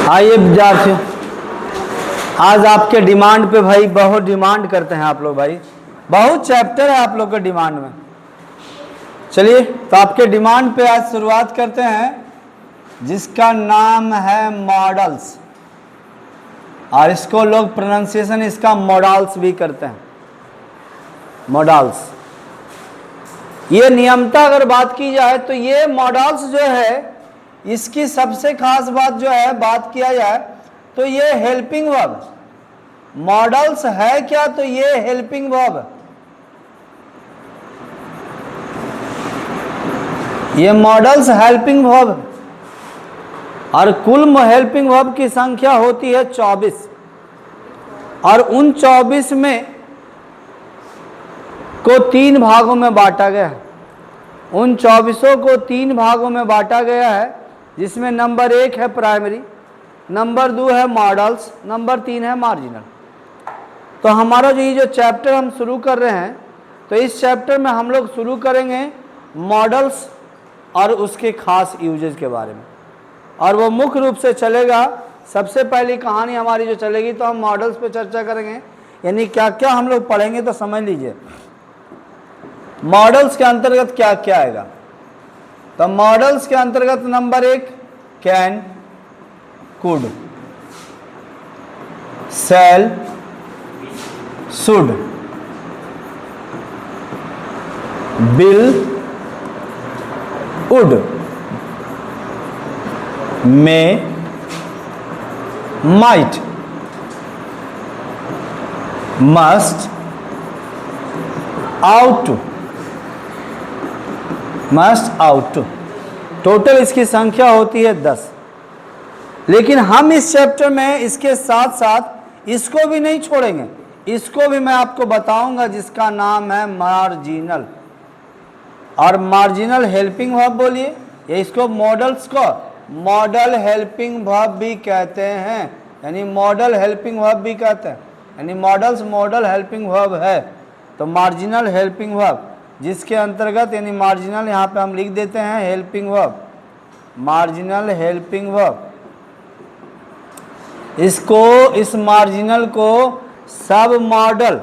आइए विद्यार्थियों, आज आपके डिमांड पे भाई बहुत डिमांड करते हैं आप लोग, भाई बहुत चैप्टर है आप लोग के डिमांड में। चलिए तो आपके डिमांड पे आज शुरुआत करते हैं जिसका नाम है मॉडल्स, और इसको लोग प्रोनाउंसिएशन इसका मॉडल्स भी करते हैं, मॉडल्स। ये नियमता अगर बात की जाए तो ये मॉडल्स जो है इसकी सबसे खास बात जो है बात किया जाए तो ये हेल्पिंग वर्ब। मॉडल्स है क्या? तो ये हेल्पिंग वर्ब, ये मॉडल्स हेल्पिंग वर्ब, और कुल हेल्पिंग वर्ब की संख्या होती है 24, और उन 24 में को 3 भागों में बांटा गया है। उन 24 को 3 भागों में बांटा गया है, जिसमें नंबर 1 है प्राइमरी, नंबर 2 है मॉडल्स, नंबर 3 है मार्जिनल। तो हमारा जो चैप्टर हम शुरू कर रहे हैं, तो इस चैप्टर में हम लोग शुरू करेंगे मॉडल्स और उसके खास यूजेज के बारे में, और वो मुख्य रूप से चलेगा। सबसे पहली कहानी हमारी जो चलेगी तो हम मॉडल्स पे चर्चा करेंगे, यानी क्या क्या हम लोग पढ़ेंगे तो समझ लीजिए मॉडल्स के अंतर्गत क्या क्या आएगा। तो मॉडल्स के अंतर्गत number 1 can, could, shall, should, will, would, may, might, must, ought to, must, ought to. Total इसकी संख्या होती है 10। लेकिन हम इस चैप्टर में इसके साथ साथ इसको भी नहीं छोड़ेंगे, इसको भी मैं आपको बताऊंगा जिसका नाम है मार्जिनल। और मार्जिनल हेल्पिंग वर्ब बोलिए, या इसको मॉडल्स को मॉडल हेल्पिंग वर्ब भी कहते हैं, यानी मॉडल हेल्पिंग वर्ब भी कहते हैं, यानी मॉडल्स मॉडल हेल्पिंग वर्ब है। तो मार्जिनल हेल्पिंग वर्ब जिसके अंतर्गत, यानी मार्जिनल यहाँ पे हम लिख देते हैं helping verb, marginal helping verb. इसको, इस मार्जिनल को सब मॉडल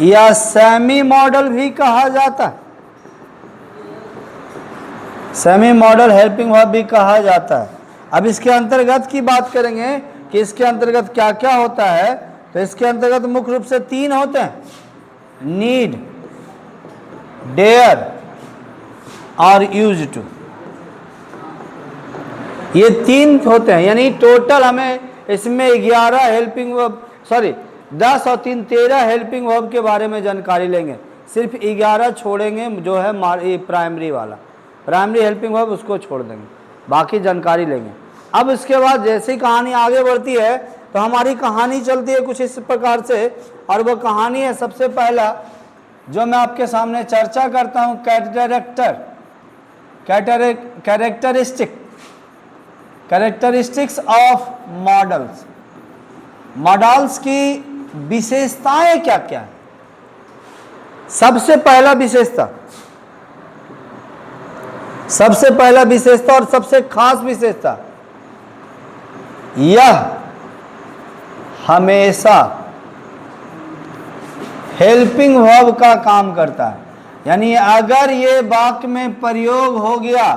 या सेमी मॉडल भी कहा जाता है, सेमी मॉडल हेल्पिंग वर्ब भी कहा जाता है। अब इसके अंतर्गत की बात करेंगे कि इसके अंतर्गत क्या क्या होता है, तो इसके अंतर्गत मुख्य रूप से 3 होते हैं, नीड, डेयर और यूज टू। ये 3 होते हैं, यानी टोटल हमें इसमें 11 हेल्पिंग वर्ब, 10 और 3 13 हेल्पिंग वर्ब के बारे में जानकारी लेंगे। सिर्फ 11 छोड़ेंगे जो है प्राइमरी वाला, प्राइमरी हेल्पिंग वर्ब उसको छोड़ देंगे, बाकी जानकारी लेंगे। अब इसके बाद जैसे ही कहानी आगे बढ़ती है तो हमारी कहानी चलती है कुछ इस प्रकार से, और वो कहानी है सबसे पहला जो मैं आपके सामने चर्चा करता हूँ, कैरेक्टरिस्टिक्स ऑफ मॉडल्स। मॉडल्स की विशेषताएं क्या क्या है। सबसे पहला विशेषता और सबसे खास विशेषता, यह हमेशा हेल्पिंग वर्ब का काम करता है, यानी अगर ये वाक्य में प्रयोग हो गया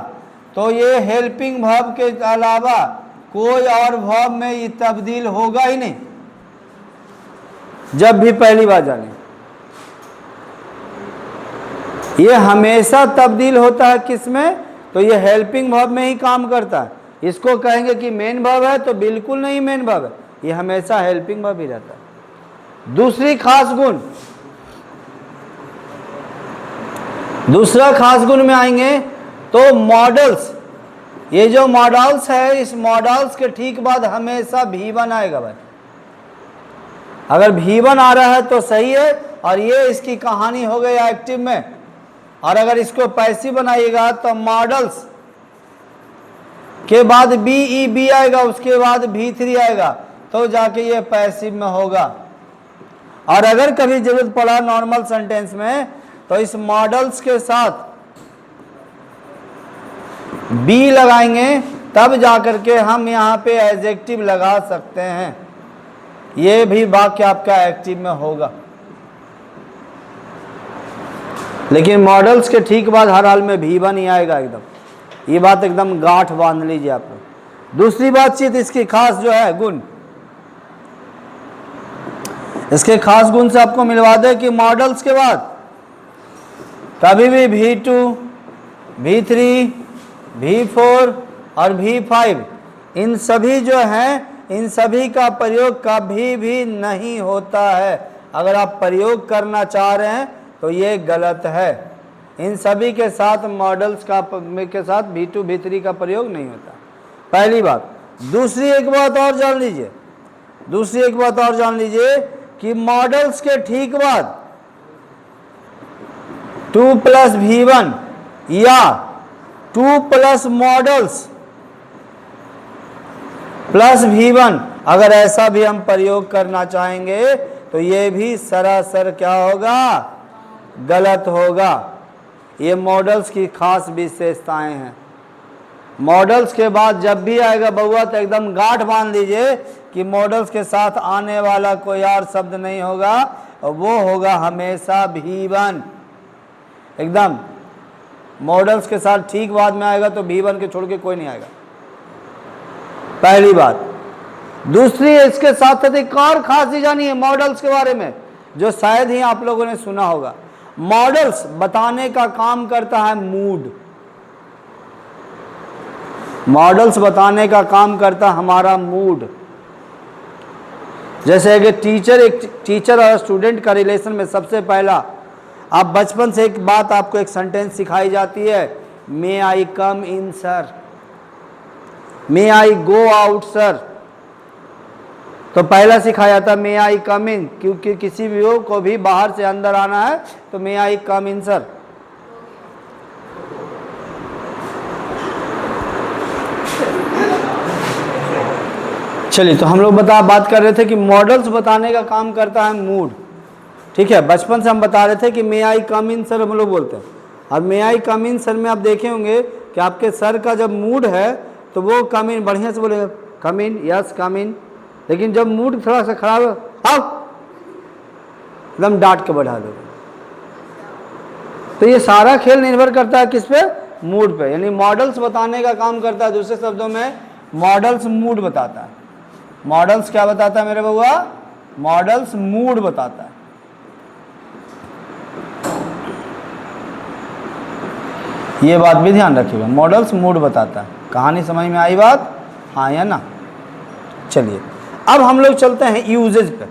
तो ये हेल्पिंग वर्ब के अलावा कोई और वर्ब में ये तब्दील होगा ही नहीं। जब भी पहली बार जाने, ये हमेशा तब्दील होता है किस में, तो ये हेल्पिंग वर्ब में ही काम करता है। इसको कहेंगे कि मेन वर्ब है तो बिल्कुल नहीं मेन वर्ब है, ये हमेशा हेल्पिंग वर्ब ही रहता है। दूसरा खास गुण में आएंगे तो मॉडल्स, ये जो मॉडल्स है इस मॉडल्स के ठीक बाद हमेशा V1 आएगा भाई। अगर V1 आ रहा है तो सही है, और ये इसकी कहानी हो गई एक्टिव में। और अगर इसको पैसिव बनाइएगा तो मॉडल्स के बाद BEB आएगा, उसके बाद V3 आएगा, तो जाके ये पैसिव में होगा। और अगर कभी जरूरत पड़ा नॉर्मल सेंटेंस में तो इस मॉडल्स के साथ बी लगाएंगे तब जाकर के हम यहाँ पे एडजेक्टिव लगा सकते हैं। ये भी वाक्य आपका एक्टिव में होगा, लेकिन मॉडल्स के ठीक बाद हर हाल में V1 ही आएगा एकदम। ये बात एकदम गांठ बांध लीजिए आप लोग। दूसरी बातचीत इसकी खास जो है गुण, इसके खास गुण से आपको मिलवा दे कि मॉडल्स के बाद कभी भी V2, V3, V4 और V5 इन सभी जो हैं, इन सभी का प्रयोग कभी भी नहीं होता है। अगर आप प्रयोग करना चाह रहे हैं तो ये गलत है। इन सभी के साथ मॉडल्स का के साथ V2, V3 का प्रयोग नहीं होता, पहली बात। दूसरी एक बात और जान लीजिए कि मॉडल्स के ठीक बाद 2 + V1 या 2 + मॉडल्स प्लस V1 अगर ऐसा भी हम प्रयोग करना चाहेंगे तो ये भी सरासर क्या होगा, गलत होगा। ये मॉडल्स की खास विशेषताएं हैं। मॉडल्स के बाद जब भी आएगा बउआ तो एकदम गांठ बांध लीजिए कि मॉडल्स के साथ आने वाला कोई और शब्द नहीं होगा, और वो होगा हमेशा V1। एकदम मॉडल्स के साथ ठीक बाद में आएगा तो V1 के छोड़ के कोई नहीं आएगा, पहली बात। दूसरी, इसके साथ एक और खास चीज जानी है मॉडल्स के बारे में, जो शायद ही आप लोगों ने सुना होगा। मॉडल्स बताने का काम करता है मूड। मॉडल्स बताने का काम करता हमारा मूड। जैसे एक टीचर और स्टूडेंट का रिलेशन में सबसे पहला आप बचपन से एक बात, आपको एक सेंटेंस सिखाई जाती है, मे आई कम इन सर, मे आई गो आउट सर। तो पहला सिखाया था मे आई कम इन, क्योंकि किसी भी को भी बाहर से अंदर आना है तो मे आई कम इन सर। चलिए, तो हम लोग बात कर रहे थे कि मॉडल्स बताने का काम करता है मूड। ठीक है, बचपन से हम बता रहे थे कि मे आई कम इन सर हम लोग बोलते हैं। और मे आई कम इन सर में आप देखे होंगे कि आपके सर का जब मूड है तो वो कम इन बढ़िया से बोलेगा, कम इन, यस कम इन। लेकिन जब मूड थोड़ा सा खराब हो, आओ, एकदम डांट के बढ़ा दो। तो ये सारा खेल निर्भर करता है किस पे, मूड पे। यानी मॉडल्स बताने का काम करता है। दूसरे शब्दों में मॉडल्स मूड बताता है। मॉडल्स क्या बताता है मेरे बउआ, मॉडल्स मूड बताता है। ये बात भी ध्यान रखिएगा, मॉडल्स मूड बताता है। कहानी समझ में आई बात, हाँ या ना। चलिए, अब हम लोग चलते हैं यूजेज पे।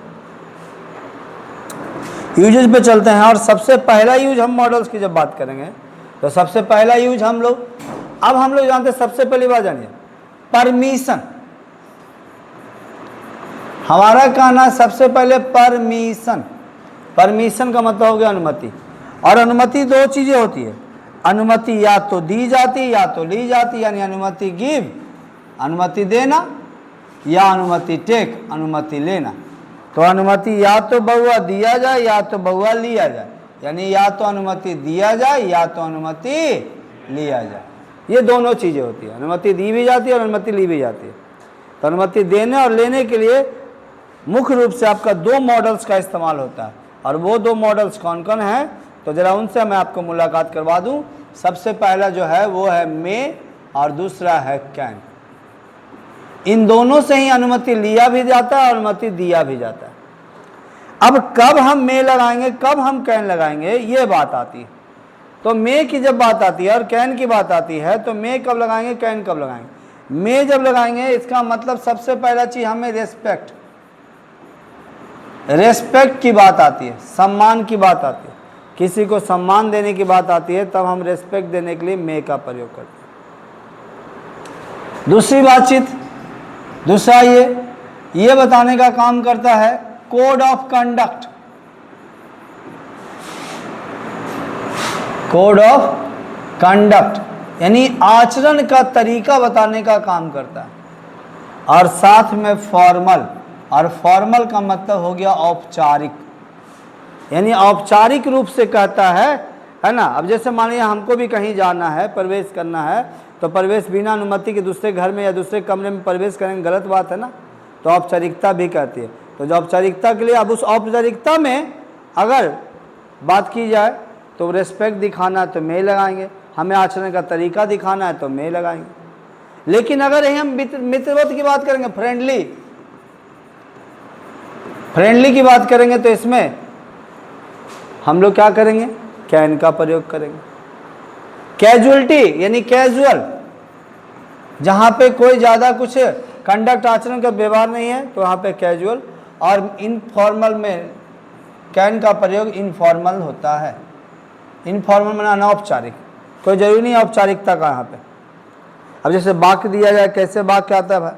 यूजेज पे चलते हैं, और सबसे पहला यूज हम मॉडल्स की जब बात करेंगे तो सबसे पहला यूज हम लोग जानते हैं। सबसे पहली बात जानिए, परमिशन। हमारा कहना सबसे पहले परमिशन। परमिशन का मतलब हो गया अनुमति। और अनुमति दो चीजें होती है, अनुमति या तो दी जाती या तो ली जाती। यानी अनुमति गिव, अनुमति देना, या अनुमति टेक, अनुमति लेना। तो अनुमति या तो बउआ दिया जाए या तो बउआ लिया जाए। यानी या तो अनुमति दिया जाए या तो अनुमति लिया जाए। ये दोनों चीजें होती है, अनुमति दी भी जाती है और अनुमति ली भी जाती है। तो अनुमति देने और लेने के लिए मुख्य रूप से आपका दो मॉडल्स का इस्तेमाल होता है। और वो दो मॉडल्स कौन कौन है, तो जरा उनसे मैं आपको मुलाकात करवा दूं। सबसे पहला जो है वो है मे, और दूसरा है कैन। इन दोनों से ही अनुमति लिया भी जाता है और अनुमति दिया भी जाता है। अब कब हम मे लगाएंगे, कब हम कैन लगाएंगे, ये बात आती है। तो मे की जब बात आती है और कैन की बात आती है, तो मे कब लगाएंगे, कैन कब लगाएंगे। मे जब लगाएंगे, इसका मतलब सबसे पहला चीज हमें रेस्पेक्ट की बात आती है, सम्मान की बात आती है, किसी को सम्मान देने की बात आती है, तब हम रेस्पेक्ट देने के लिए मे का प्रयोग करते हैं। दूसरी बातचीत, दूसरा ये बताने का काम करता है code of conduct. Code of conduct यानी आचरण का तरीका बताने का काम करता है। और साथ में फॉर्मल, और फॉर्मल का मतलब हो गया औपचारिक, यानी औपचारिक रूप से कहता है ना। अब जैसे मान लिया हमको भी कहीं जाना है, प्रवेश करना है, तो प्रवेश बिना अनुमति के दूसरे घर में या दूसरे कमरे में प्रवेश करेंगे, गलत बात है ना। तो औपचारिकता भी कहती है। तो जो औपचारिकता के लिए, अब उस औपचारिकता में अगर बात की जाए तो रेस्पेक्ट दिखाना है तो मैं लगाएंगे, हमें आचरण का तरीका दिखाना है तो मैं लगाएंगे। लेकिन अगर हम मित्रवत की बात करेंगे, फ्रेंडली की बात करेंगे, तो इसमें हम लोग क्या करेंगे, कैन का प्रयोग करेंगे। कैजुअलिटी यानी कैजुअल, जहाँ पे कोई ज़्यादा कुछ कंडक्ट आचरण का व्यवहार नहीं है तो वहाँ पे कैजुअल। और इनफॉर्मल में कैन का प्रयोग इनफॉर्मल होता है। इनफॉर्मल माना अनौपचारिक, कोई जरूरी नहीं औपचारिकता का यहाँ पे। अब जैसे वाक्य दिया जाए, कैसे वाक्य आता है भाई,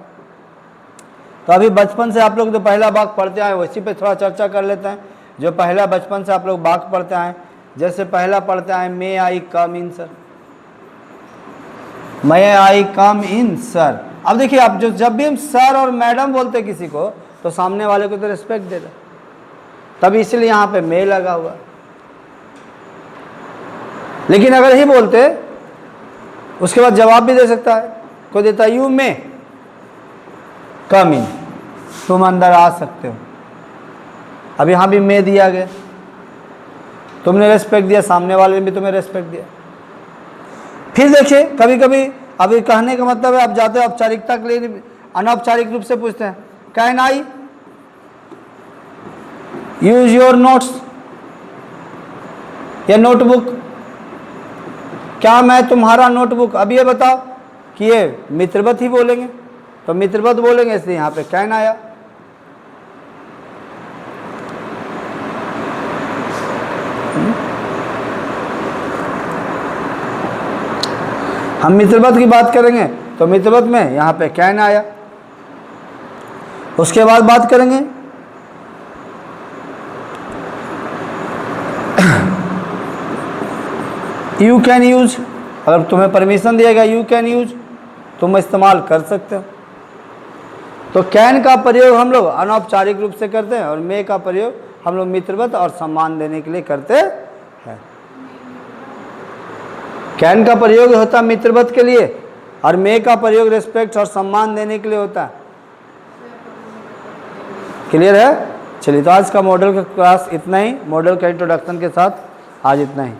तो अभी बचपन से आप लोग जो पहला वाक्य पढ़ते आए उसी पे थोड़ा चर्चा कर लेते हैं। जो पहला बचपन से आप लोग वाक्य पढ़ते आए, जैसे पहला पढ़ते आए, मे आई कम इन सर, मे आई कम इन सर। अब देखिए, आप जब भी हम सर और मैडम बोलते हैं किसी को, तो सामने वाले को तो रिस्पेक्ट देते, तब इसलिए यहाँ पे मे लगा हुआ। लेकिन अगर ही बोलते, उसके बाद जवाब भी दे सकता है, कोई देता यू मे कम इन, तुम अंदर आ सकते हो। अब यहाँ भी मे दिया गया, तुमने रेस्पेक्ट दिया, सामने वाले ने भी तुम्हें रेस्पेक्ट दिया। फिर देखिए, कभी कभी अभी कहने का मतलब है, आप जाते हो औपचारिकता के लिए, अनौपचारिक रूप से पूछते हैं, can I use your notes या नोटबुक, क्या मैं तुम्हारा नोटबुक। अब ये बताओ कि ये मित्रवत ही बोलेंगे, तो मित्रवत बोलेंगे, इसलिए यहाँ पे कैन आया। हम मित्रवत की बात करेंगे तो मित्रवत में यहाँ पे कैन आया। उसके बाद बात करेंगे यू कैन यूज, अगर तुम्हें परमिशन दिया गया यू कैन यूज, तुम इस्तेमाल कर सकते हो। तो कैन का प्रयोग हम लोग अनौपचारिक रूप से करते हैं और मे का प्रयोग हम लोग मित्रवत और सम्मान देने के लिए करते हैं। कैन का प्रयोग होता है मित्रवत के लिए और मे का प्रयोग रिस्पेक्ट और सम्मान देने के लिए होता है। क्लियर है? चलिए, तो आज का मॉडल का क्लास इतना ही, मॉडल का इंट्रोडक्शन के साथ आज इतना ही।